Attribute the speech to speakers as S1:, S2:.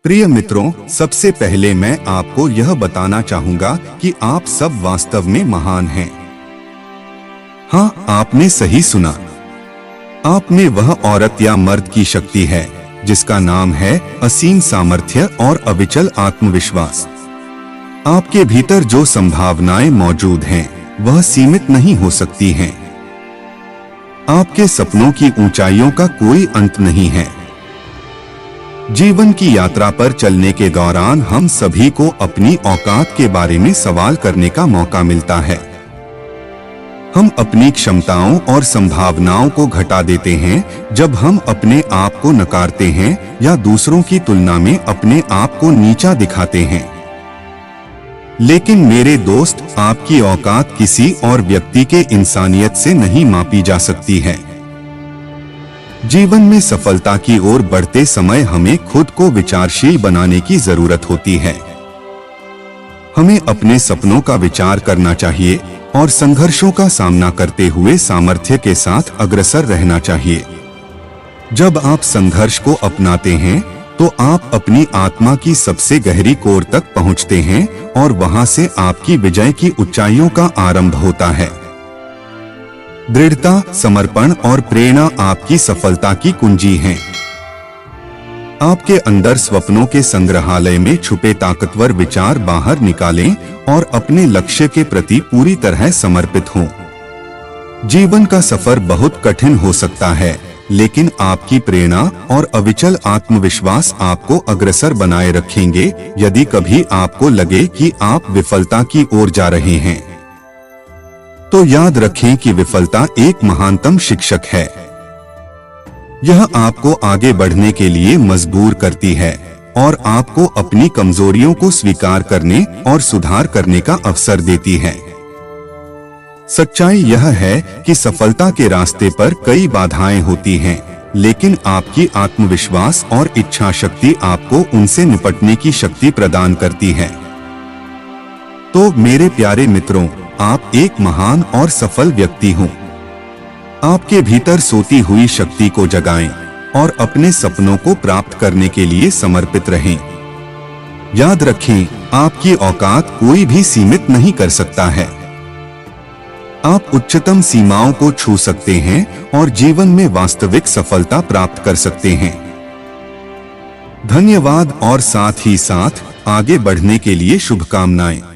S1: प्रिय मित्रों, सबसे पहले मैं आपको यह बताना चाहूंगा कि आप सब वास्तव में महान हैं। हाँ, आपने सही सुना। आप में वह औरत या मर्द की शक्ति है जिसका नाम है असीम सामर्थ्य और अविचल आत्मविश्वास। आपके भीतर जो संभावनाएं मौजूद हैं, वह सीमित नहीं हो सकती हैं। आपके सपनों की ऊंचाइयों का कोई अंत नहीं है। जीवन की यात्रा पर चलने के दौरान हम सभी को अपनी औकात के बारे में सवाल करने का मौका मिलता है। हम अपनी क्षमताओं और संभावनाओं को घटा देते हैं जब हम अपने आप को नकारते हैं या दूसरों की तुलना में अपने आप को नीचा दिखाते हैं। लेकिन मेरे दोस्त, आपकी औकात किसी और व्यक्ति के इंसानियत से नहीं मापी जा सकती है। जीवन में सफलता की ओर बढ़ते समय हमें खुद को विचारशील बनाने की जरूरत होती है। हमें अपने सपनों का विचार करना चाहिए और संघर्षों का सामना करते हुए सामर्थ्य के साथ अग्रसर रहना चाहिए। जब आप संघर्ष को अपनाते हैं तो आप अपनी आत्मा की सबसे गहरी कोर तक पहुंचते हैं और वहां से आपकी विजय की ऊंचाइयों का आरंभ होता है। दृढ़ता, समर्पण और प्रेरणा आपकी सफलता की कुंजी हैं। आपके अंदर स्वप्नों के संग्रहालय में छुपे ताकतवर विचार बाहर निकालें और अपने लक्ष्य के प्रति पूरी तरह समर्पित हों। जीवन का सफर बहुत कठिन हो सकता है, लेकिन आपकी प्रेरणा और अविचल आत्मविश्वास आपको अग्रसर बनाए रखेंगे। यदि कभी आपको लगे कि आप विफलता की ओर जा रहे हैं, तो याद रखें कि विफलता एक महानतम शिक्षक है। यह आपको आगे बढ़ने के लिए मजबूर करती है और आपको अपनी कमजोरियों को स्वीकार करने और सुधार करने का अवसर देती है। सच्चाई यह है कि सफलता के रास्ते पर कई बाधाएं होती हैं, लेकिन आपकी आत्मविश्वास और इच्छा शक्ति आपको उनसे निपटने की शक्ति प्रदान करती है। तो मेरे प्यारे मित्रों, आप एक महान और सफल व्यक्ति हो। आपके भीतर सोती हुई शक्ति को जगाएं और अपने सपनों को प्राप्त करने के लिए समर्पित रहें। याद रखें, आपकी औकात कोई भी सीमित नहीं कर सकता है। आप उच्चतम सीमाओं को छू सकते हैं और जीवन में वास्तविक सफलता प्राप्त कर सकते हैं। धन्यवाद और साथ ही साथ आगे बढ़ने के लिए शुभकामनाएं।